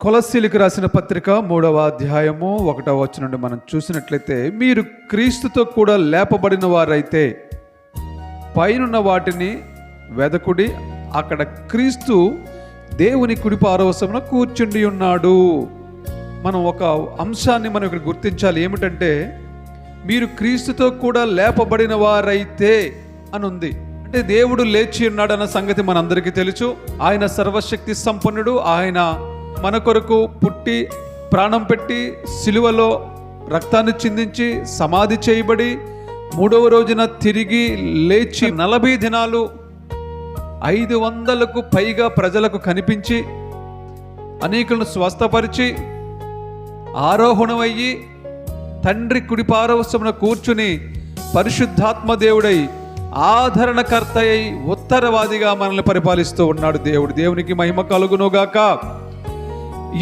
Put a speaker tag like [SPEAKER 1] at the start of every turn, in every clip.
[SPEAKER 1] కొలస్సీలకు రాసిన పత్రిక 3వ అధ్యాయము 1వ వచనం నుండి మనం చూసినట్లయితే, మీరు క్రీస్తుతో కూడా లేపబడిన వారైతే పైనున్న వాటిని వెదకుడి, అక్కడ క్రీస్తు దేవుని కుడి పార్శ్వమున కూర్చుండి ఉన్నాడు. మనం ఒక అంశాన్ని మనం ఇక్కడ గుర్తించాలి. ఏమిటంటే, మీరు క్రీస్తుతో కూడా లేపబడిన వారైతే అని ఉంది. అంటే దేవుడు లేచి ఉన్నాడు అన్న సంగతి మనందరికీ తెలుసు. ఆయన సర్వశక్తి సంపన్నుడు. ఆయన మన కొరకు పుట్టి ప్రాణం పెట్టి సిలువలో రక్తాన్ని చిందించి సమాధి చేయబడి 3వ రోజున తిరిగి లేచి 40 దినాలు 500కు పైగా ప్రజలకు కనిపించి అనేకులను స్వస్థపరిచి ఆరోహణమయ్యి తండ్రి కుడి పార్శ్వమున కూర్చుని పరిశుద్ధాత్మ దేవుడై ఆదరణకర్త అయి ఉత్తరవాదిగా మనల్ని పరిపాలిస్తూ ఉన్నాడు దేవుడు. దేవునికి మహిమ కలుగునుగాక.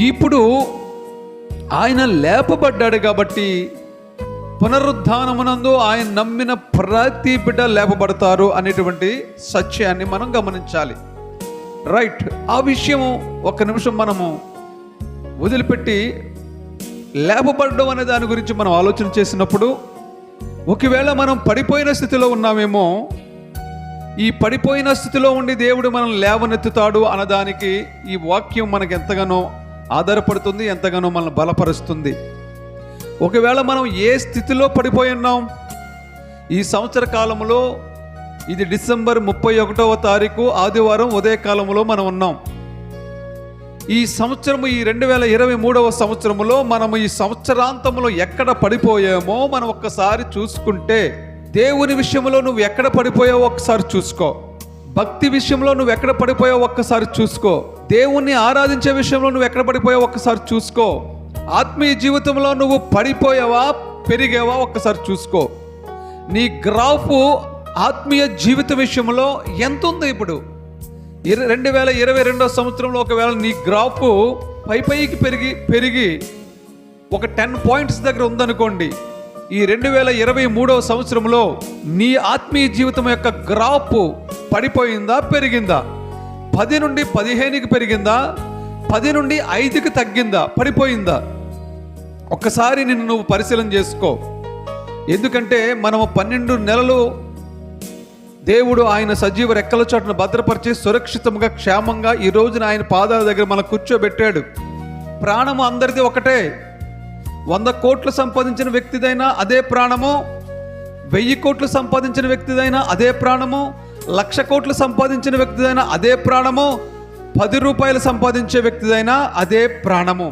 [SPEAKER 1] ఇప్పుడు ఆయన లేపబడ్డాడు కాబట్టి పునరుద్ధానమునందు ఆయన నమ్మిన ప్రతి బిడ్డ లేపబడతారు అనేటువంటి సత్యాన్ని మనం గమనించాలి. రైట్, ఆ విషయం ఒక్క నిమిషం మనము వదిలిపెట్టి లేపబడడం అనే దాని గురించి మనం ఆలోచన చేసినప్పుడు, ఒకవేళ మనం పడిపోయిన స్థితిలో ఉన్నామేమో, ఈ పడిపోయిన స్థితిలో ఉండి దేవుడు మనం లేవనెత్తుతాడు అన్నదానికి ఈ వాక్యం మనకు ఎంతగానో ఆధారపడుతుంది, ఎంతగానో మనల్ని బలపరుస్తుంది. ఒకవేళ మనం ఏ స్థితిలో పడిపోయి ఉన్నాం, ఈ సంవత్సర కాలంలో ఇది డిసెంబర్ 31వ తారీఖు ఆదివారం ఉదయకాలంలో మనం ఉన్నాం. ఈ సంవత్సరము, ఈ 2023వ సంవత్సరములో మనము ఈ సంవత్సరాంతంలో ఎక్కడ పడిపోయామో మనం ఒక్కసారి చూసుకుంటే, దేవుని విషయంలో నువ్వు ఎక్కడ పడిపోయావో ఒక్కసారి చూసుకో, భక్తి విషయంలో నువ్వు ఎక్కడ పడిపోయావో ఒక్కసారి చూసుకో, దేవుణ్ణి ఆరాధించే విషయంలో నువ్వు ఎక్కడ పడిపోయావో ఒక్కసారి చూసుకో, ఆత్మీయ జీవితంలో నువ్వు పడిపోయావా పెరిగావా ఒక్కసారి చూసుకో. నీ గ్రాఫ్ ఆత్మీయ జీవిత విషయంలో ఎంత ఉంది? ఇప్పుడు 2022వ సంవత్సరంలో ఒకవేళ నీ గ్రాఫ్ పైకి పెరిగి ఒక 10 పాయింట్స్ దగ్గర ఉందనుకోండి, ఈ 2023వ సంవత్సరంలో నీ ఆత్మీయ జీవితం యొక్క గ్రాఫ్ పడిపోయిందా పెరిగిందా? 10 నుండి 15కి పెరిగిందా? 10 నుండి 5కి తగ్గిందా? పడిపోయిందా? ఒక్కసారి నిన్ను నువ్వు పరిశీలన చేసుకో. ఎందుకంటే మనము 12 నెలలు దేవుడు ఆయన సజీవ రెక్కల చోటును భద్రపరిచి సురక్షితంగా క్షేమంగా ఈ రోజున ఆయన పాదాల దగ్గర మనం కూర్చోబెట్టాడు. ప్రాణము అందరిది ఒకటే. 100 కోట్లు సంపాదించిన వ్యక్తిదైనా అదే ప్రాణము, 1000 కోట్లు సంపాదించిన వ్యక్తిదైనా అదే ప్రాణము, 1,00,000 కోట్లు సంపాదించిన వ్యక్తిదైనా అదే ప్రాణము, 10 రూపాయలు సంపాదించే వ్యక్తిదైనా అదే ప్రాణము.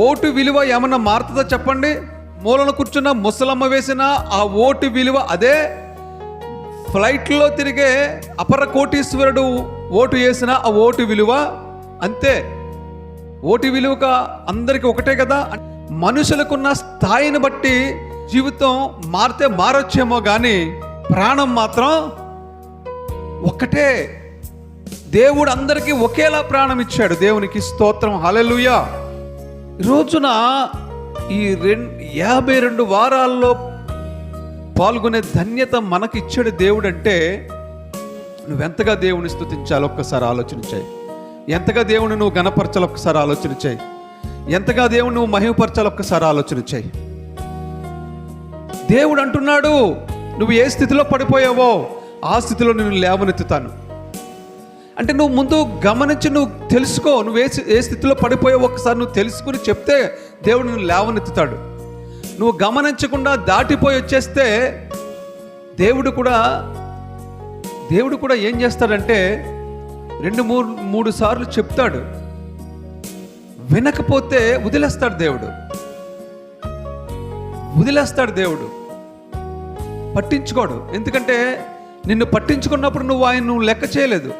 [SPEAKER 1] ఓటు విలువ ఏమన్నా మారుతుందా చెప్పండి? మూలన కూర్చున్న ముసలమ్మ వేసిన ఆ ఓటు విలువ అదే, ఫ్లైట్లో తిరిగే అపర కోటీశ్వరుడు ఓటు వేసిన ఆ ఓటు విలువ అంతే. ఓటు విలువగా అందరికీ ఒకటే కదా. మనుషులకున్న స్థాయిని బట్టి జీవితం మారితే మారొచ్చేమో కానీ ప్రాణం మాత్రం ఒకటే. దేవుడు అందరికీ ఒకేలా ప్రాణం ఇచ్చాడు. దేవునికి స్తోత్రం, హల్లెలూయా. రోజున ఈ 52 వారాల్లో పాల్గొనే ధన్యత మనకి ఇచ్చాడు దేవుడు. అంటే నువ్వెంతగా దేవుని స్తుతించాలో ఒక్కసారి ఆలోచన చేయి. ఎంతగా దేవుని నువ్వు గణపరచాలో ఒక్కసారి ఆలోచన చేయి. ఎంతగా దేవుని నువ్వు మహిమపరచాలో ఒక్కసారి ఆలోచన చేయి. దేవుడు అంటున్నాడు, నువ్వు ఏ స్థితిలో పడిపోయావో ఆ స్థితిలో నేను లేవనెత్తుతాను. అంటే నువ్వు ముందు గమనించి నువ్వు తెలుసుకో, నువ్వు ఏ స్థితిలో పడిపోయావో ఒక్కసారి నువ్వు తెలుసుకుని చెప్తే దేవుడు నువ్వు లేవనెత్తుతాడు. నువ్వు గమనించకుండా దాటిపోయి వచ్చేస్తే దేవుడు కూడా ఏం చేస్తాడంటే 2-3 సార్లు చెప్తాడు, వినకపోతే వదిలేస్తాడు దేవుడు. పట్టించుకోడు. ఎందుకంటే నిన్ను పట్టించుకున్నప్పుడు నువ్వు ఆయన లెక్క చేయలేదు.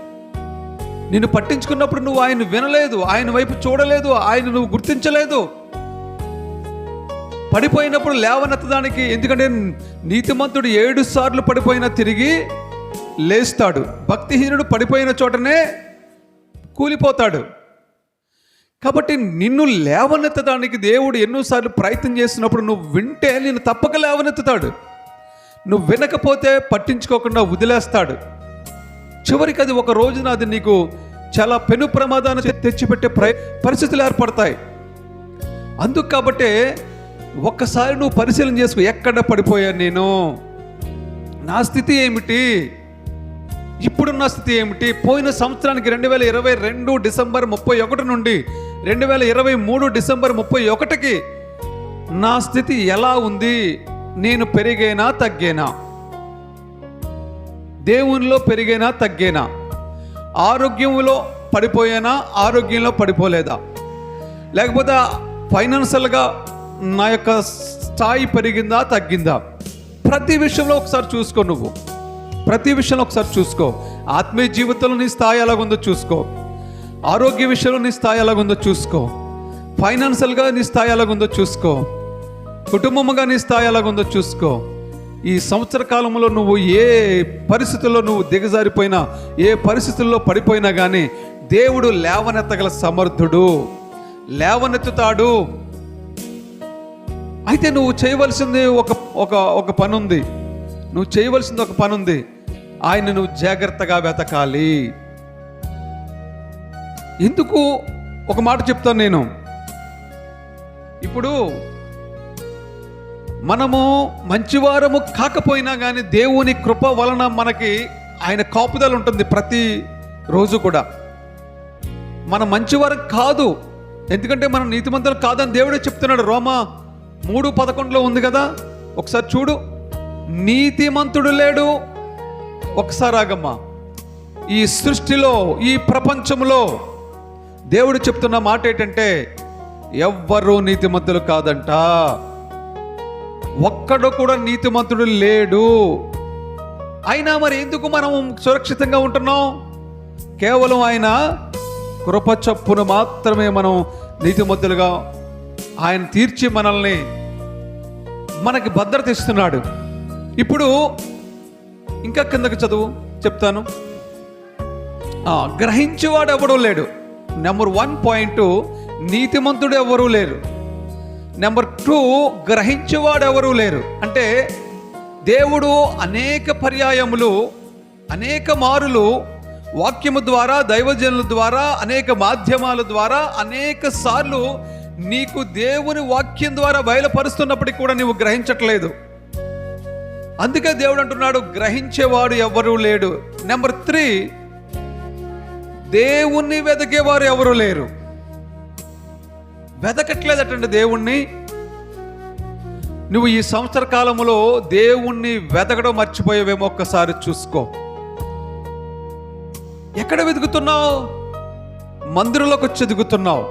[SPEAKER 1] నిన్ను పట్టించుకున్నప్పుడు నువ్వు ఆయన వినలేదు, ఆయన వైపు చూడలేదు, ఆయన నువ్వు గుర్తించలేదు. పడిపోయినప్పుడు లేవనెత్తడానికి, ఎందుకంటే నీతిమంతుడు 7 సార్లు పడిపోయినా తిరిగి లేస్తాడు. భక్తిహీనుడు పడిపోయిన చోటనే కూలిపోతాడు. కాబట్టి నిన్ను లేవనెత్తడానికి దేవుడు ఎన్నోసార్లు ప్రయత్నం చేసినప్పుడు నువ్వు వింటే నిన్ను తప్పక లేవనెత్తుతాడు. నువ్వు వినకపోతే పట్టించుకోకుండా వదిలేస్తాడు. చివరికి అది ఒక రోజున అది నీకు చాలా పెను ప్రమాదాన్ని తెచ్చిపెట్టే పరిస్థితులు ఏర్పడతాయి. అందుకు కాబట్టే ఒక్కసారి నువ్వు పరిశీలన చేసుకో, ఎక్కడ పడిపోయాను నేను, నా స్థితి ఏమిటి, ఇప్పుడున్న స్థితి ఏమిటి, పోయిన సంవత్సరానికి 2022 డిసెంబర్ 31 నుండి 2023 డిసెంబర్ 31కి నా స్థితి ఎలా ఉంది, నేను పెరిగేనా తగ్గేనా, దేవునిలో పెరిగేనా తగ్గేనా, ఆరోగ్యంలో పడిపోయానా ఆరోగ్యంలో పడిపోలేదా, లేకపోతే ఫైనాన్షియల్గా నా యొక్క స్థాయి పెరిగిందా తగ్గిందా. ప్రతి విషయంలో ఒకసారి చూసుకో, నువ్వు ప్రతి విషయంలో ఒకసారి చూసుకో. ఆత్మీయ జీవితంలో నీ స్థాయి ఎలాగుందో చూసుకో, ఆరోగ్య విషయంలో నీ స్థాయి ఎలాగుందో చూసుకో, ఫైనాన్షియల్గా నీ స్థాయి ఎలాగుందో చూసుకో, కుటుంబముగా నీ స్థాయి ఎలాగుందో చూసుకో. ఈ సంవత్సర కాలంలో నువ్వు ఏ పరిస్థితుల్లో నువ్వు దిగజారిపోయినా, ఏ పరిస్థితుల్లో పడిపోయినా కానీ దేవుడు లేవనెత్తగల సమర్థుడు, లేవనెత్తుతాడు. అయితే నువ్వు చేయవలసింది ఒక పని ఉంది, నువ్వు చేయవలసింది ఒక పని ఉంది. ఆయన నువ్వు జాగ్రత్తగా వెతకాలి. ఎందుకు ఒక మాట చెప్తాను నేను. ఇప్పుడు మనము మంచివారము కాకపోయినా కానీ దేవుని కృప వలన మనకి ఆయన కాపుదల ఉంటుంది ప్రతి రోజు కూడా. మన మంచివారం కాదు, ఎందుకంటే మనం నీతిమంతులు కాదని దేవుడే చెప్తున్నాడు. రోమా 3:11 ఉంది కదా, ఒకసారి చూడు. నీతిమంతుడు లేడు. ఒకసారి ఆగమ్మా. ఈ సృష్టిలో, ఈ ప్రపంచంలో దేవుడు చెప్తున్న మాట ఏంటంటే ఎవ్వరూ నీతిమంతులు కాదంట. ఒక్కడు కూడా నీతిమంతుడు లేడు. అయినా మరి ఎందుకు మనం సురక్షితంగా ఉంటున్నాం? కేవలం ఆయన కృప చొప్పున మాత్రమే మనం నీతిమంతులుగా ఆయన తీర్చి మనల్ని మనకి భద్రత ఇస్తున్నాడు. ఇప్పుడు ఇంకా కిందకి చదువు చెప్తాను. గ్రహించేవాడు ఎవడూ లేడు. నెంబర్ 1 పాయింట్, నీతిమంతుడు ఎవరూ లేరు. నెంబర్ 2, గ్రహించేవాడు ఎవరూ లేరు. అంటే దేవుడు అనేక పర్యాయములు, అనేక మారులు వాక్యము ద్వారా, దైవజనుల ద్వారా, అనేక మాధ్యమాల ద్వారా అనేక సార్లు నీకు దేవుని వాక్యం ద్వారా బయలుపరుస్తున్నప్పటికీ కూడా నీవు గ్రహించట్లేదు. అందుకే దేవుడు అంటున్నాడు గ్రహించేవాడు ఎవరూ లేడు. నెంబర్ 3, దేవుణ్ణి వెతికేవారు ఎవరు లేరు. వెతకట్లేదటండి దేవుణ్ణి. నువ్వు ఈ సంవత్సర కాలంలో దేవుణ్ణి వెతకడం మర్చిపోయేవేమో ఒక్కసారి చూసుకో. ఎక్కడ వెతుకుతున్నావు? మందిరంలోకి వచ్చి వెతుకుతున్నావు.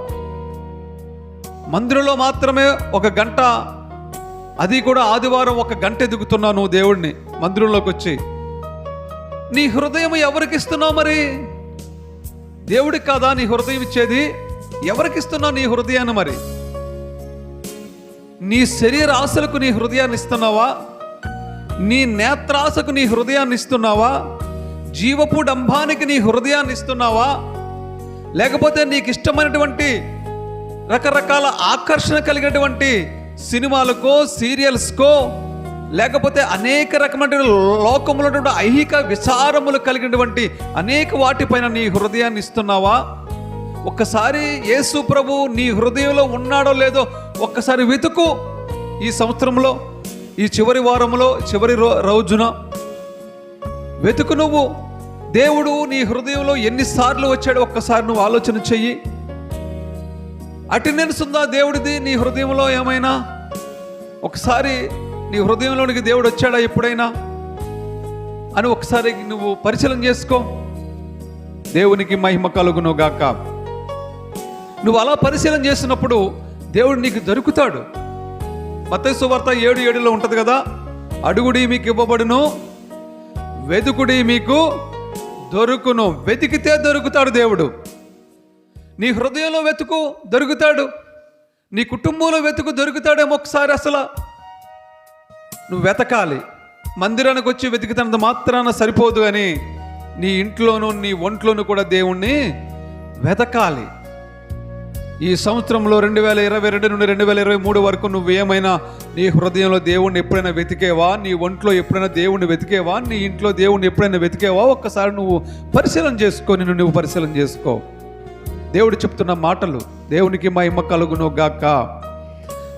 [SPEAKER 1] మందిరంలో మాత్రమే 1 గంట, అది కూడా ఆదివారం 1 గంట ఎదుగుతున్నావు నువ్వు దేవుణ్ణి మందిరంలోకి వచ్చి. నీ హృదయం ఎవరికి ఇస్తున్నావు? మరి దేవుడికి కాదా నీ హృదయం ఇచ్చేది? ఎవరికి ఇస్తున్నావు నీ హృదయాన్ని? మరి నీ శరీర ఆశలకు నీ హృదయాన్ని ఇస్తున్నావా? నీ నేత్రాశకు నీ హృదయాన్ని ఇస్తున్నావా? జీవపు డంబానికి నీ హృదయాన్ని ఇస్తున్నావా? లేకపోతే నీకు ఇష్టమైనటువంటి రకరకాల ఆకర్షణ కలిగినటువంటి సినిమాలకో, సీరియల్స్కో, లేకపోతే అనేక రకమైన లోకంలో ఐహిక విచారములు కలిగినటువంటి అనేక వాటిపైన నీ హృదయాన్ని ఇస్తున్నావా? ఒక్కసారి యేసు ప్రభు నీ హృదయంలో ఉన్నాడో లేదో ఒక్కసారి వెతుకు. ఈ సంవత్సరంలో, ఈ చివరి వారంలో, చివరి రోజున వెతుకు. నువ్వు దేవుడు నీ హృదయంలో ఎన్నిసార్లు వచ్చాడో ఒక్కసారి నువ్వు ఆలోచన చెయ్యి. అటెండెన్స్ ఉందా దేవుడిది నీ హృదయంలో? ఏమైనా ఒకసారి నీ హృదయంలోనికి దేవుడు వచ్చాడా ఎప్పుడైనా అని ఒకసారి నువ్వు పరిశీలన చేసుకో. దేవునికి మహిమ కలుగును గాక. నువ్వు అలా పరిశీలన చేసినప్పుడు దేవుడు నీకు దొరుకుతాడు. మత్తయి సువార్త 7:7 ఉంటుంది కదా, అడుగుడి మీకు ఇవ్వబడును, వెతుకుడి మీకు దొరుకును. వెతికితే దొరుకుతాడు దేవుడు. నీ హృదయంలో వెతుకు, దొరుకుతాడు. నీ కుటుంబంలో వెతుకు, దొరుకుతాడేమో. ఒకసారి అసలు నువ్వు వెతకాలి. మందిరానికి వచ్చి వెతికినంత మాత్రాన సరిపోదు అని నీ ఇంట్లోనూ నీ ఒంట్లోనూ కూడా దేవుణ్ణి వెతకాలి. ఈ సంవత్సరంలో 2022 నుండి 2023 వరకు నువ్వు ఏమైనా నీ హృదయంలో దేవుణ్ణి ఎప్పుడైనా వెతికేవా? నీ ఒంట్లో ఎప్పుడైనా దేవుణ్ణి వెతికేవా? నీ ఇంట్లో దేవుణ్ణి ఎప్పుడైనా వెతికేవా? ఒక్కసారి నువ్వు పరిశీలన చేసుకో, నువ్వు పరిశీలన చేసుకో. దేవుడు చెప్తున్న మాటలు. దేవునికి మహిమ కలుగును గాక.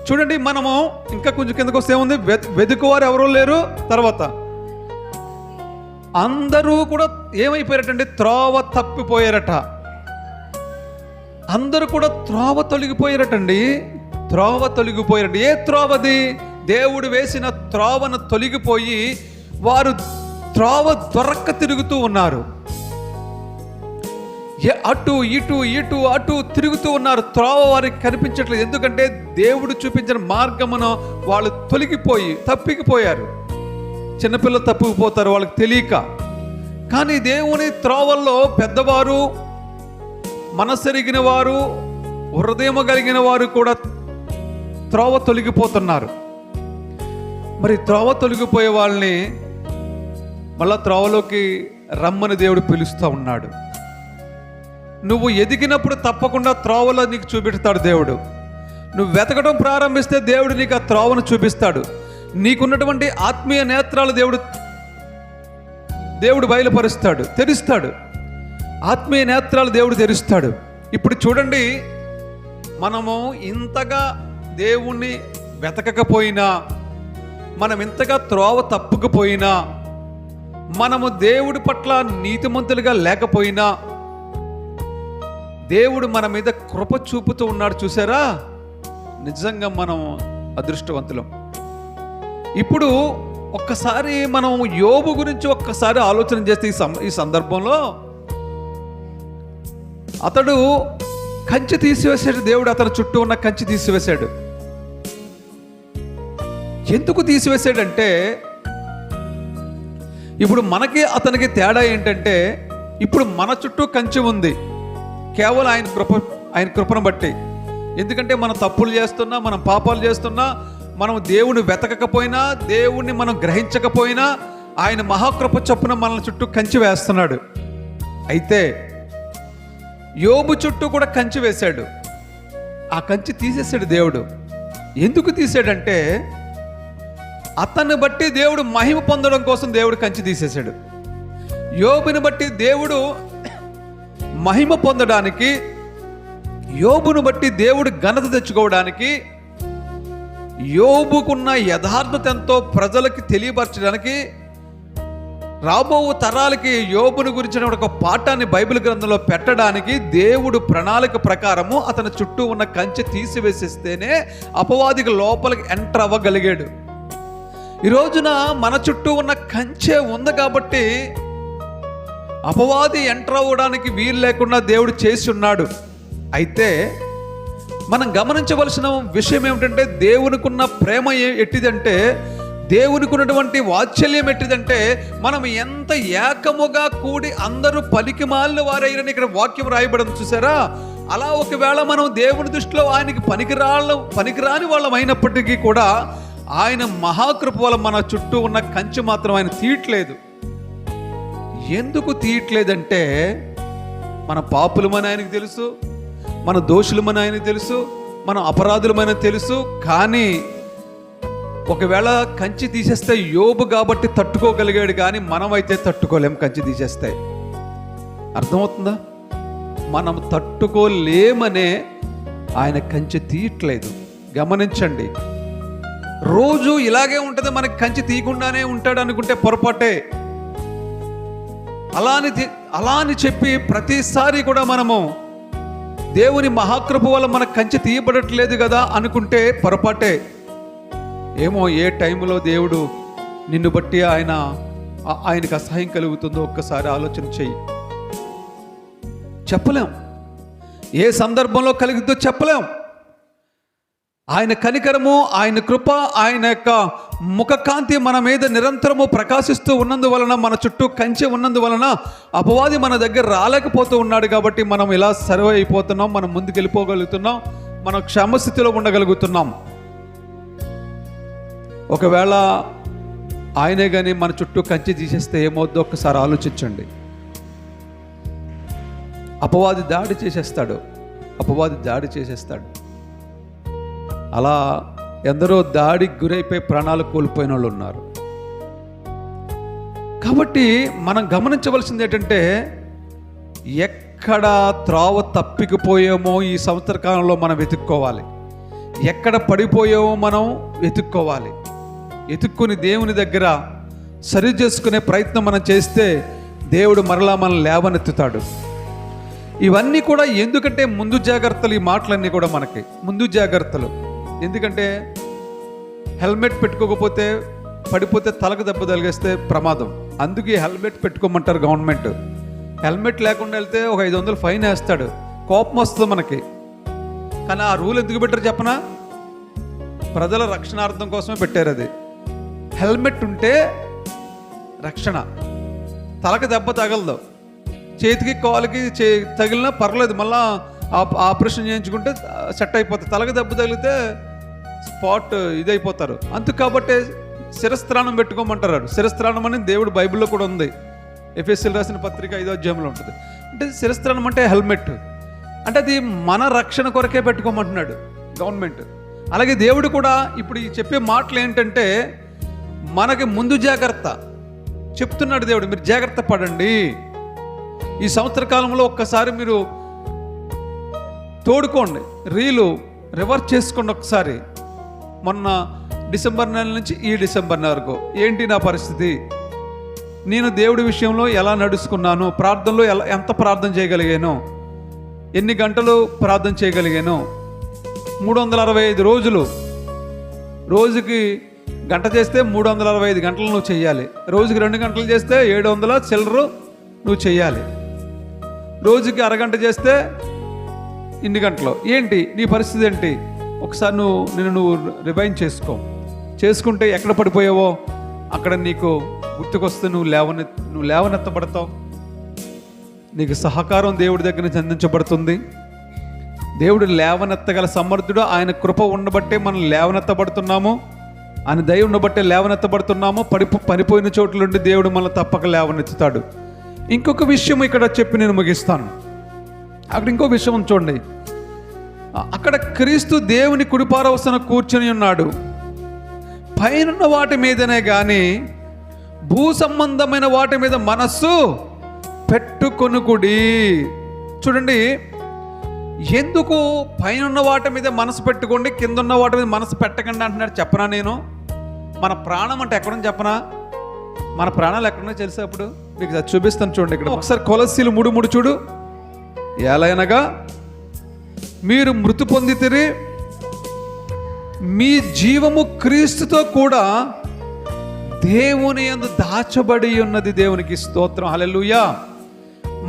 [SPEAKER 1] చూడండి, మనము ఇంకా కొంచెం కిందకు వస్తే ఏముంది? వెతుకువారు ఎవరూ లేరు. తర్వాత అందరూ కూడా ఏమైపోయారటండి? త్రోవ తప్పిపోయారట. అందరూ కూడా త్రోవ తొలగిపోయారటండి. త్రోవ తొలగిపోయారట. ఏ త్రోవది? దేవుడు వేసిన త్రోవను తొలగిపోయి వారు త్రోవ దొరక్క తిరుగుతూ ఉన్నారు. అటు ఇటు ఇటు అటు తిరుగుతూ ఉన్నారు. త్రోవ వారికి కనిపించట్లేదు. ఎందుకంటే దేవుడు చూపించిన మార్గమును వాళ్ళు తొలగిపోయి తప్పికిపోయారు. చిన్నపిల్లలు తప్పిపోతారు వాళ్ళకి తెలియక. కానీ దేవుని త్రోవల్లో పెద్దవారు, మనసెరిగిన వారు, హృదయం కలిగిన వారు కూడా త్రోవ తొలగిపోతున్నారు. మరి త్రోవ తొలగిపోయే వాళ్ళని మళ్ళా త్రోవలోకి రమ్మని దేవుడు పిలుస్తూ ఉన్నాడు. నువ్వు ఎదిగినప్పుడు తప్పకుండా త్రోవలో నీకు చూపిస్తాడు దేవుడు. నువ్వు వెతకడం ప్రారంభిస్తే దేవుడు నీకు ఆ త్రోవను చూపిస్తాడు. నీకున్నటువంటి ఆత్మీయ నేత్రాలు దేవుడు బయలుపరుస్తాడు, తెరుస్తాడు. ఆత్మీయ నేత్రాలు దేవుడు తెరుస్తాడు. ఇప్పుడు చూడండి, మనము ఇంతగా దేవుణ్ణి వెతకకపోయినా, మనం ఇంతగా త్రోవ తప్పుకపోయినా, మనము దేవుడి పట్ల నీతిమంతులుగా లేకపోయినా దేవుడు మన మీద కృప చూపుతూ ఉన్నాడు. చూసారా? నిజంగా మనం అదృష్టవంతులం. ఇప్పుడు ఒక్కసారి మనం యోబు గురించి ఒక్కసారి ఆలోచన చేస్తే ఈ సందర్భంలో అతడు కంచె తీసివేశాడు. దేవుడు అతని చుట్టూ ఉన్న కంచె తీసివేశాడు. ఎందుకు తీసివేశాడంటే, ఇప్పుడు మనకి అతనికి తేడా ఏంటంటే, ఇప్పుడు మన చుట్టూ కంచె ఉంది కేవలం ఆయన కృపను బట్టి. ఎందుకంటే మనం తప్పులు చేస్తున్నా, మనం పాపాలు చేస్తున్నా, మనం దేవుని వెతకకపోయినా, దేవుణ్ణి మనం గ్రహించకపోయినా ఆయన మహాకృప చొప్పున మన చుట్టూ కంచె వేస్తున్నాడు. అయితే యోబు చుట్టూ కూడా కంచె వేశాడు. ఆ కంచె తీసేశాడు దేవుడు. ఎందుకు తీసాడంటే, అతన్ని బట్టి దేవుడు మహిమ పొందడం కోసం దేవుడు కంచె తీసేశాడు. యోబుని బట్టి దేవుడు మహిమ పొందడానికి, యోబును బట్టి దేవుడు ఘనత తెచ్చుకోవడానికి, యోబుకున్న యథార్థత ఎంతో ప్రజలకి తెలియపరచడానికి, రాబో తరాలకి యోబుని గురించిన ఒక పాఠాన్ని బైబిల్ గ్రంథంలో పెట్టడానికి దేవుడు ప్రణాళిక ప్రకారము అతని చుట్టూ ఉన్న కంచె తీసివేసేస్తేనే అపవాదికి లోపలికి ఎంటర్ అవ్వగలిగాడు. ఈ రోజున మన చుట్టూ ఉన్న కంచె ఉంది కాబట్టి అపవాది ఎంటర్ అవ్వడానికి వీలు లేకుండా దేవుడు చేసి ఉన్నాడు. అయితే మనం గమనించవలసిన విషయం ఏమిటంటే, దేవునికున్న ప్రేమ ఎట్టిదంటే, దేవునికి ఉన్నటువంటి వాత్సల్యం ఎట్టిదంటే, మనం ఎంత ఏకముగా కూడి అందరూ పలికి మాలిన వారైరని ఇక్కడ వాక్యం రాయబడింది చూసారా? అలా ఒకవేళ మనం దేవుని దృష్టిలో ఆయనకి పనికిరాని వాళ్ళం అయినప్పటికీ కూడా ఆయన మహాకృప వల్ల మన చుట్టూ ఉన్న కంచె మాత్రం ఆయన తీయట్లేదు. ఎందుకు తీయట్లేదంటే, మన పాపులమని ఆయనకు తెలుసు, మన దోషులమని ఆయనకు తెలుసు, మన అపరాధులమని తెలుసు. కానీ ఒకవేళ కంచె తీసేస్తే యోబు కాబట్టి తట్టుకోగలిగాడు, కానీ మనమైతే తట్టుకోలేం. కంచె తీసేస్తే అర్థమవుతుందా? మనం తట్టుకోలేమనే ఆయన కంచె తీయట్లేదు. గమనించండి, రోజు ఇలాగే ఉంటుంది, మనకి కంచె తీయకుండానే ఉంటాడు అనుకుంటే పొరపాటే. అలా అని చెప్పి ప్రతిసారి కూడా మనము దేవుని మహాకృప వల్ల మన కంచె తీయబడట్లేదు కదా అనుకుంటే పొరపాటే. ఏమో ఏ టైంలో దేవుడు నిన్ను బట్టి ఆయనకు అసహ్యం కలుగుతుందో ఒక్కసారి ఆలోచన చెయ్యి. చెప్పలేం, ఏ సందర్భంలో కలుగుతుందో చెప్పలేం. ఆయన కనికరము, ఆయన కృప, ఆయన యొక్క ముఖకాంతి మన మీద నిరంతరము ప్రకాశిస్తూ ఉన్నందువలన, మన చుట్టూ కంచె ఉన్నందువలన అపవాది మన దగ్గర రాలేకపోతూ ఉన్నాడు. కాబట్టి మనం ఇలా సర్వే అయిపోతున్నాం, మనం ముందుకు వెళ్ళిపోగలుగుతున్నాం, మనం క్షమస్థితిలో ఉండగలుగుతున్నాం. ఒకవేళ ఆయనే కానీ మన చుట్టూ కంచె తీసేస్తే ఏమవుద్దో ఒక్కసారి ఆలోచించండి. అపవాది దాడి చేసేస్తాడు. అపవాది దాడి చేసేస్తాడు. అలా ఎందరో దాడికి గురైపోయి ప్రాణాలు కోల్పోయిన వాళ్ళు ఉన్నారు. కాబట్టి మనం గమనించవలసింది ఏంటంటే, ఎక్కడ త్రోవ తప్పికిపోయామో ఈ సంవత్సర కాలంలో మనం వెతుక్కోవాలి. ఎక్కడ పడిపోయామో మనం వెతుక్కోవాలి. వెతుక్కుని దేవుని దగ్గర సరి చేసుకునే ప్రయత్నం మనం చేస్తే దేవుడు మరలా మనం లేవనెత్తుతాడు. ఇవన్నీ కూడా ఎందుకంటే ముందు జాగ్రత్తలు. ఈ మాటలన్నీ కూడా మనకి ముందు జాగ్రత్తలు. ఎందుకంటే హెల్మెట్ పెట్టుకోకపోతే పడిపోతే తలకు దెబ్బ తగిలిస్తే ప్రమాదం. అందుకే హెల్మెట్ పెట్టుకోమంటారు గవర్నమెంట్. హెల్మెట్ లేకుండా వెళ్తే ఒక 500 ఫైన్ వేస్తాడు. కోపం వస్తుంది మనకి. కానీ ఆ రూల్ ఎందుకు పెట్టారు చెప్పనా? ప్రజల రక్షణార్థం కోసమే పెట్టారు. అది హెల్మెట్ ఉంటే రక్షణ. తలకు దెబ్బ తగలదు, చేతికి కాలుకి తగిలినా పర్లేదు, మళ్ళా ఆపరేషన్ చేయించుకుంటే సెట్ అయిపోతుంది. తలకు దెబ్బ తగిలితే స్పాట్ ఇదైపోతారు. అందుకు కాబట్టి శిరస్త్రాణం పెట్టుకోమంటారు. శిరస్త్రాణం అని దేవుడు బైబిల్లో కూడా ఉంది. ఎఫెసీయులకు రాసిన పత్రిక 5వ అధ్యాయంలో ఉంటుంది. అంటే శిరస్త్రాణం అంటే హెల్మెట్. అంటే అది మన రక్షణ కొరకే పెట్టుకోమంటున్నాడు గవర్నమెంట్. అలాగే దేవుడు కూడా ఇప్పుడు ఈ చెప్పే మాటలు ఏంటంటే మనకి ముందు జాగ్రత్త చెప్తున్నాడు దేవుడు. మీరు జాగ్రత్త పడండి. ఈ సంవత్సర కాలంలో ఒక్కసారి మీరు తోడుకోండి, రీలు రివర్స్ చేసుకోండి ఒకసారి. మొన్న డిసెంబర్ నెల నుంచి ఈ డిసెంబర్ నెల వరకు ఏంటి నా పరిస్థితి, నేను దేవుడి విషయంలో ఎలా నడుచుకున్నాను, ప్రార్థనలో ఎంత ప్రార్థన చేయగలిగాను, ఎన్ని గంటలు ప్రార్థన చేయగలిగాను. 365 రోజులు, రోజుకి గంట చేస్తే 365 గంటలు నువ్వు చెయ్యాలి. రోజుకి 2 గంటలు చేస్తే 700 చిల్లరు నువ్వు చెయ్యాలి. రోజుకి అరగంట చేస్తే ఇన్ని గంటలు. ఏంటి నీ పరిస్థితి ఏంటి? ఒకసారి నువ్వు రివైండ్ చేసుకుంటే ఎక్కడ పడిపోయావో అక్కడ నీకు గుర్తుకొస్తే నువ్వు లేవనెత్తబడతావు. నీకు సహకారం దేవుడి దగ్గర నుంచి అందించబడుతుంది. దేవుడు లేవనెత్తగల సమర్థుడు. ఆయన కృప ఉండబట్టే మనం లేవనెత్తబడుతున్నాము. ఆయన దయ ఉండబట్టే లేవనెత్తబడుతున్నాము. పడిపోయిన చోట్ల నుండి దేవుడు మనల్ని తప్పక లేవనెత్తుతాడు. ఇంకొక విషయం ఇక్కడ చెప్పి నేను ముగిస్తాను. అక్కడ ఇంకో విషయం చూడండి. అక్కడ క్రీస్తు దేవుని కుడిపారవసన కూర్చొని ఉన్నాడు. పైనున్న వాటి మీదనే కానీ భూ సంబంధమైన వాటి మీద మనస్సు పెట్టుకొనుకుడి. చూడండి, ఎందుకు పైనున్న వాటి మీద మనసు పెట్టుకోండి, కింద ఉన్న వాటి మీద మనసు పెట్టకండి అంటున్నాడు. చెప్పనా నేను? మన ప్రాణం అంటే ఎక్కడని చెప్పనా? మన ప్రాణాలు ఎక్కడన్నా తెలుసా? అప్పుడు మీకు అది చూపిస్తాను చూడండి. ఇక్కడ ఒకసారి కొలస్సీలు 3:3 చూడు. ఎలాగనగా మీరు మృతి పొందితిరి, మీ జీవము క్రీస్తుతో కూడా దేవుని యందు దాచబడి ఉన్నది. దేవునికి స్తోత్రం, హల్లెలూయా.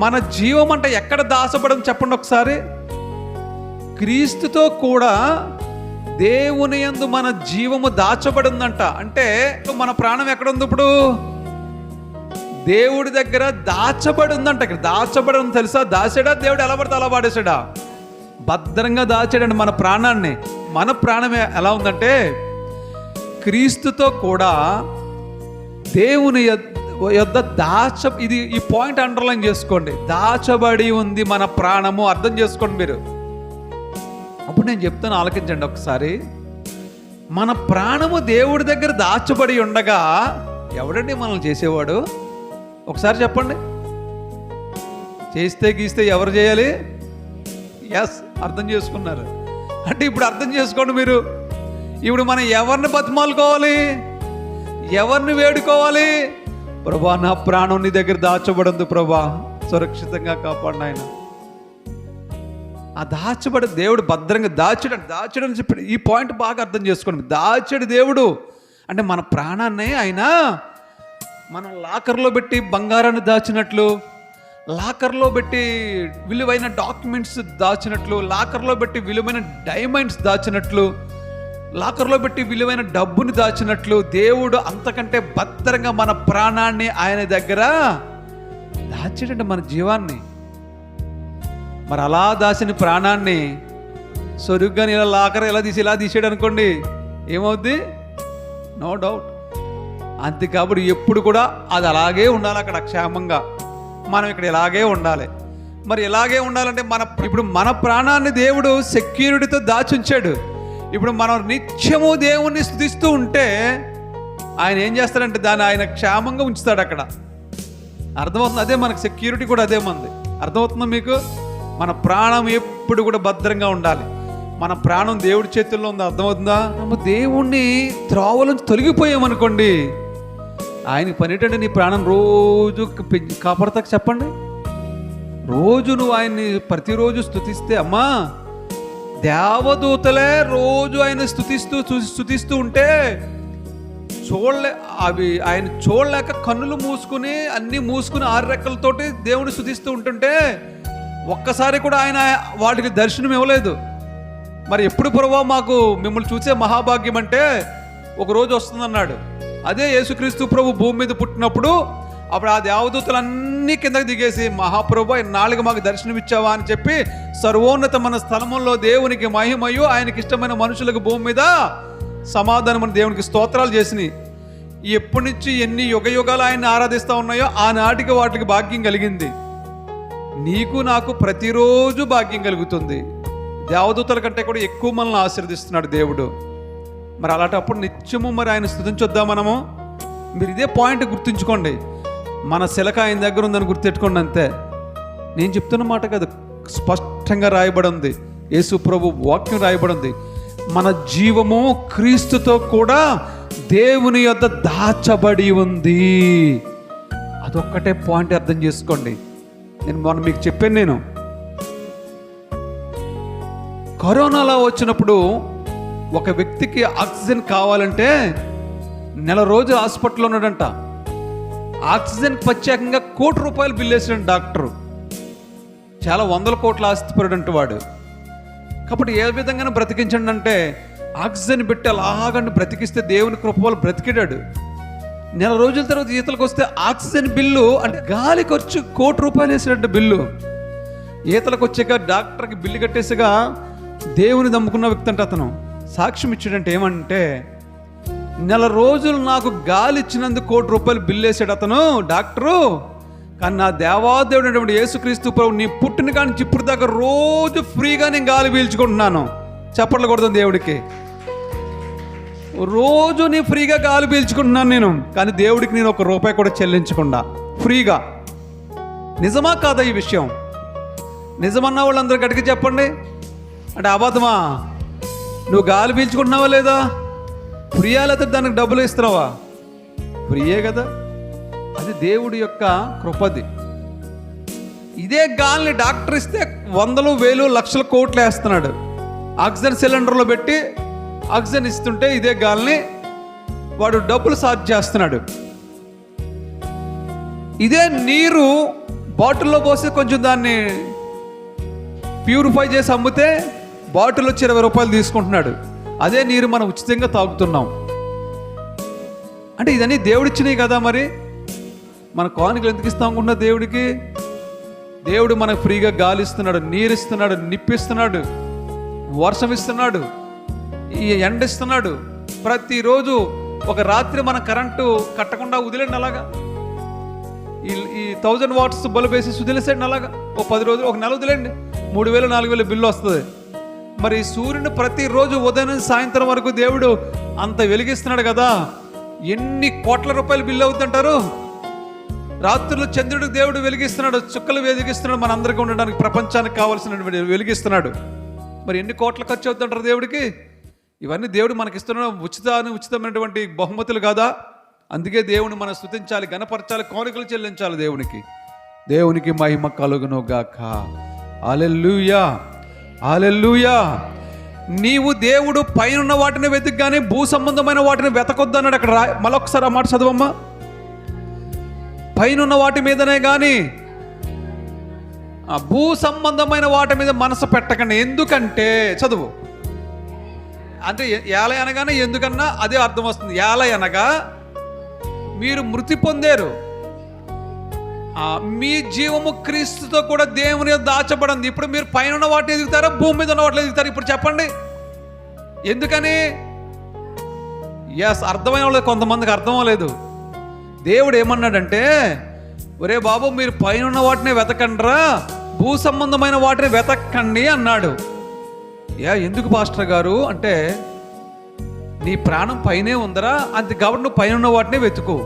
[SPEAKER 1] మన జీవం అంటే ఎక్కడ దాచబడని చెప్పండి ఒకసారి. క్రీస్తుతో కూడా దేవుని యందు మన జీవము దాచబడి ఉందంట. అంటే మన ప్రాణం ఎక్కడ ఉంది? ఇప్పుడు దేవుడి దగ్గర దాచబడి ఉందంట. ఇక్కడ దాచబడి ఉంది తెలుసా? దాచాడా దేవుడు? ఎలా పడితే అలా పాడేశాడా? భద్రంగా దాచాడండి మన ప్రాణాన్ని. మన ప్రాణం ఎలా ఉందంటే క్రీస్తుతో కూడా దేవుని యొద్ద ఇది ఈ పాయింట్ అండర్లైన్ చేసుకోండి. దాచబడి ఉంది మన ప్రాణము. అర్థం చేసుకోండి మీరు. అప్పుడు నేను చెప్తాను, ఆలకించండి ఒకసారి. మన ప్రాణము దేవుడి దగ్గర దాచబడి ఉండగా ఎవడండి మనల్ని చేసేవాడు? ఒకసారి చెప్పండి. చేస్తే గీస్తే ఎవరు చేయాలి? ఎస్, అర్థం చేసుకున్నారు. అంటే ఇప్పుడు అర్థం చేసుకోండి మీరు. ఇప్పుడు మనం ఎవరిని బతిమాలుకోవాలి? ఎవరిని వేడుకోవాలి? ప్రభా, నా ప్రాణం నీ దగ్గర దాచబడింది ప్రభా, సురక్షితంగా కాపాడు ఆయన. ఆ దాచబడి దేవుడు భద్రంగా దాచడని చెప్పాడు. ఈ పాయింట్ బాగా అర్థం చేసుకోండి. దాచడు దేవుడు అంటే మన ప్రాణాన్ని ఆయన మనం లాకర్లో పెట్టి బంగారాన్ని దాచినట్లు, లాకర్లో పెట్టి విలువైన డాక్యుమెంట్స్ దాచినట్లు, లాకర్లో పెట్టి విలువైన డైమండ్స్ దాచినట్లు, లాకర్లో పెట్టి విలువైన డబ్బుని దాచినట్లు దేవుడు అంతకంటే భద్రంగా మన ప్రాణాన్ని ఆయన దగ్గర దాచాడంటే మన జీవాన్ని. మరి అలా దాచిన ప్రాణాన్ని సొరుగ్గా ఇలా లాకర్ ఇలా తీసాడు అనుకోండి, ఏమవుద్ది? No doubt. అంతే. కాబట్టి ఎప్పుడు కూడా అది అలాగే ఉండాలి. అక్కడ క్షేమంగా మనం ఇక్కడ ఇలాగే ఉండాలి. మరి ఇలాగే ఉండాలంటే ఇప్పుడు మన ప్రాణాన్ని దేవుడు సెక్యూరిటీతో దాచుంచాడు. ఇప్పుడు మనం నిత్యము దేవుణ్ణి స్తుతిస్తూ ఉంటే ఆయన ఏం చేస్తాడంటే దాన్ని ఆయన క్షేమంగా ఉంచుతాడు అక్కడ. అర్థమవుతుంది? అదే మనకు సెక్యూరిటీ కూడా అదే మంది. అర్థమవుతుందా మీకు? మన ప్రాణం ఎప్పుడు కూడా భద్రంగా ఉండాలి. మన ప్రాణం దేవుడి చేతుల్లో ఉంది. అర్థమవుతుందా? நம்ம దేవుణ్ణి త్రోవ నుంచి తొలగిపోయామనుకోండి, ఆయన పని ఏంటంటే నీ ప్రాణం రోజు కాపాడతాక చెప్పండి. రోజు నువ్వు ఆయన్ని ప్రతిరోజు స్తుతిస్తే, అమ్మా దేవదూతలే రోజు ఆయన స్తుతిస్తూ ఉంటే ఆయన చూడలేక కన్నులు మూసుకుని అన్ని మూసుకుని 6 రెక్కలతోటి దేవుని స్తుతిస్తూ ఉంటుంటే ఒక్కసారి కూడా ఆయన వాటికి దర్శనం ఇవ్వలేదు. మరి ఎప్పుడు ప్రభువా మాకు మిమ్మల్ని చూసే మహాభాగ్యం అంటే ఒక రోజు వస్తుందన్నాడు. అదే యేసుక్రీస్తు ప్రభు భూమి మీద పుట్టినప్పుడు అప్పుడు ఆ దేవదూతలన్నీ కిందకి దిగేసి, మహాప్రభు నాలుగు మాకు దర్శనం ఇచ్చావా అని చెప్పి సర్వోన్నతమైన స్థలములో దేవునికి మహిమయు ఆయనకి ఇష్టమైన మనుషులకు భూమి మీద సమాధానం దేవునికి స్తోత్రాలు చేసినాయి. ఎప్పటి నుంచి ఎన్ని యుగాలు ఆయన్ని ఆరాధిస్తూ ఉన్నాయో ఆనాటికి వాటికి భాగ్యం కలిగింది. నీకు నాకు ప్రతిరోజు భాగ్యం కలుగుతుంది. దేవదూతల కంటే కూడా ఎక్కువ మనల్ని ఆశీర్వదిస్తున్నాడు దేవుడు. మరి అలాంటప్పుడు నిత్యము మరి ఆయన స్తుతించొద్దా మనము? మీరు ఇదే పాయింట్ గుర్తుంచుకోండి. మన శిలక ఆయన దగ్గర ఉందని గుర్తెట్టుకోండి అంతే. నేను చెప్తున్న మాట కాదు, స్పష్టంగా రాయబడి ఉంది. యేసు ప్రభు వాక్యం రాయబడి ఉంది. మన జీవము క్రీస్తుతో కూడా దేవుని యొద్ద దాచబడి ఉంది. అదొక్కటే పాయింట్ అర్థం చేసుకోండి. మొన్న మీకు చెప్పాను, నేను కరోనాలో వచ్చినప్పుడు ఒక వ్యక్తికి ఆక్సిజన్ కావాలంటే నెల రోజులు హాస్పిటల్లో ఉన్నాడంట. ఆక్సిజన్ ప్రత్యేకంగా ₹1 కోటి బిల్లు వేసాడు డాక్టరు. చాలా 100 కోట్ల ఆస్తిపరుడంట వాడు. కాబట్టి ఏ విధంగానే బ్రతికించండి అంటే ఆక్సిజన్ పెట్టి అలాగంటే బ్రతికిస్తే దేవుని కృప వల్ల బ్రతికిడాడు. నెల రోజుల తర్వాత ఈతలకు వస్తే ఆక్సిజన్ బిల్లు అంటే గాలికి వచ్చి ₹1 కోటి వేసాడంట బిల్లు. ఈతలకు వచ్చాక డాక్టర్కి బిల్లు కట్టేసిగా దేవుని నమ్ముకున్న వ్యక్తి అంటే అతను సాక్ష్యం ఇచ్చాడంటే ఏమంటే, నెల రోజులు నాకు గాలి ఇచ్చినందుకు ₹1 కోటి బిల్లు వేసాడు అతను డాక్టరు. కానీ నా దేవాదేవుడు అనేటువంటి యేసుక్రీస్తు ప్రభు నీ పుట్టిన కానీ ఇప్పుడు దాకా రోజు ఫ్రీగా నేను గాలి పీల్చుకుంటున్నాను. చప్పట్లు కొడతాను దేవుడికి. రోజు నేను ఫ్రీగా గాలి పీల్చుకుంటున్నాను నేను, కానీ దేవుడికి నేను ₹1 కూడా చెల్లించకుండా ఫ్రీగా. నిజమా కాదా ఈ విషయం? నిజమన్న వాళ్ళందరూ గట్టిగా చెప్పండి. అంటే అబద్ధమా? నువ్వు గాలి పీల్చుకుంటున్నావా లేదా? ఫ్రీయా లేదా దానికి డబ్బులు ఇస్తున్నావా? ఫ్రీయే కదా. అది దేవుడి యొక్క కృపది. ఇదే గాలిని డాక్టర్ ఇస్తే 100,000, 1,000, లక్షల కోట్లు వేస్తున్నాడు. ఆక్సిజన్ సిలిండర్లో పెట్టి ఆక్సిజన్ ఇస్తుంటే ఇదే గాలిని వాడు డబ్బులు చార్జ్ చేస్తున్నాడు. ఇదే నీరు బాటిల్లో పోసి కొంచెం దాన్ని ప్యూరిఫై చేసి అమ్మితే బాటిల్ వచ్చి ₹20 తీసుకుంటున్నాడు. అదే నీరు మనం ఉచితంగా తాగుతున్నాం. అంటే ఇదన్నీ దేవుడిచ్చినాయి కదా. మరి మన కానుకలు ఎందుకు ఇస్తాం అనుకుంటున్నా దేవుడికి? దేవుడు మనకు ఫ్రీగా గాలి ఇస్తున్నాడు, నీరు ఇస్తున్నాడు, నిప్పిస్తున్నాడు, వర్షం ఇస్తున్నాడు, ఈ ఎండ ఇస్తున్నాడు. ప్రతిరోజు ఒక రాత్రి మన కరెంటు కట్టకుండా వదిలేండి అలాగా. ఈ 1000 వాట్స్ బల్బ్ వేసి వదిలేసేయండి అలాగా. 10 రోజులు, ఒక నెల వదిలేండి, 3,000, 4,000 బిల్లు వస్తుంది. మరి సూర్యుని ప్రతిరోజు ఉదయం నుంచి సాయంత్రం వరకు దేవుడు అంత వెలిగిస్తున్నాడు కదా. ఎన్ని కోట్ల రూపాయలు బిల్లు అవుతుంటారు. రాత్రులు చంద్రుడికి దేవుడు వెలిగిస్తున్నాడు, చుక్కలు వెలిగిస్తున్నాడు, మనందరికీ ఉండడానికి ప్రపంచానికి కావాల్సిన వెలిగిస్తున్నాడు. మరి ఎన్ని కోట్ల ఖర్చు అవుతుంటారు దేవుడికి? ఇవన్నీ దేవుడు మనకిస్తున్న ఉచితమైనటువంటి బహుమతులు కాదా? అందుకే దేవుని మనం స్తుతించాలి, ఘనపరచాలి, కానుకలు చెల్లించాలి దేవునికి. దేవునికి మహిమ కలుగును గాక. హల్లెలూయా, హల్లెలూయా. నీవు దేవుడు పైన వాటిని వెతుకు కానీ భూ సంబంధమైన వాటిని వెతకొద్దు అన్నాడు అక్కడ. మళ్ళొకసారి ఆ మాట చదవమ్మా. పైన వాటి మీదనే కానీ భూ సంబంధమైన వాటి మీద మనసు పెట్టకండి. ఎందుకంటే చదువు అంటే ఏలై అనగానే ఎందుకన్నా అదే అర్థం వస్తుంది. ఏలై అనగా మీరు మృతి పొందారు, మీ జీవము క్రీస్తుతో కూడా దేవుని దాచబడింది. ఇప్పుడు మీరు పైన ఉన్న వాటిని ఎదుగుతారా, భూమి మీద ఉన్న వాటిని ఎదుగుతారు? ఇప్పుడు చెప్పండి ఎందుకని? అర్థమైన వాళ్ళు కొంతమందికి అర్థం అవ్వలేదు. దేవుడు ఏమన్నాడంటే, ఒరే బాబు మీరు పైన ఉన్న వాటిని వెతకండ్రా, భూ సంబంధమైన వాటిని వెతకండి అన్నాడు. ఎందుకు పాస్టర్ గారు అంటే, నీ ప్రాణం పైనే ఉందరా, అంతే కాబట్టి నువ్వు పైన ఉన్న వాటినే వెతుకు.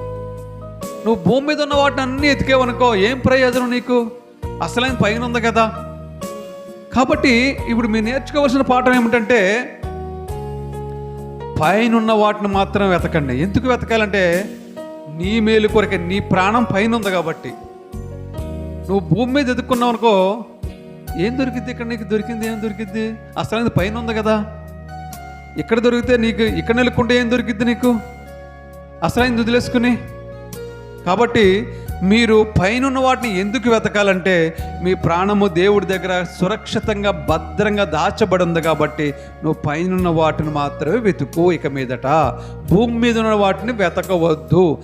[SPEAKER 1] నువ్వు భూమి మీద ఉన్న వాటిని అన్నీ ఎతికేవనుకో ఏం ప్రయోజనం నీకు? అసలైన పైన ఉంది కదా. కాబట్టి ఇప్పుడు మీరు నేర్చుకోవాల్సిన పాఠం ఏమిటంటే, పైన ఉన్న వాటిని మాత్రం వెతకండి. ఎందుకు వెతకాలంటే, నీ మేలు కొరకే. నీ ప్రాణం పైన ఉంది కాబట్టి. నువ్వు భూమి మీద ఎదుక్కున్నావు అనుకో, ఏం దొరికిద్ది ఇక్కడ? నీకు దొరికింది ఏం దొరికిద్ది? అసలు పైన ఉంది కదా. ఇక్కడ దొరికితే నీకు ఇక్కడ నెలకొంటే ఏం దొరికిద్ది నీకు? అసలైంది వదిలేసుకుని. కాబట్టి మీరు పైన వాటిని ఎందుకు వెతకాలంటే, మీ ప్రాణము దేవుడి దగ్గర సురక్షితంగా భద్రంగా దాచబడి ఉంది కాబట్టి నువ్వు పైన వాటిని మాత్రమే వెతుకు. ఇక మీదట భూమి మీద ఉన్న వాటిని వెతకవద్దు.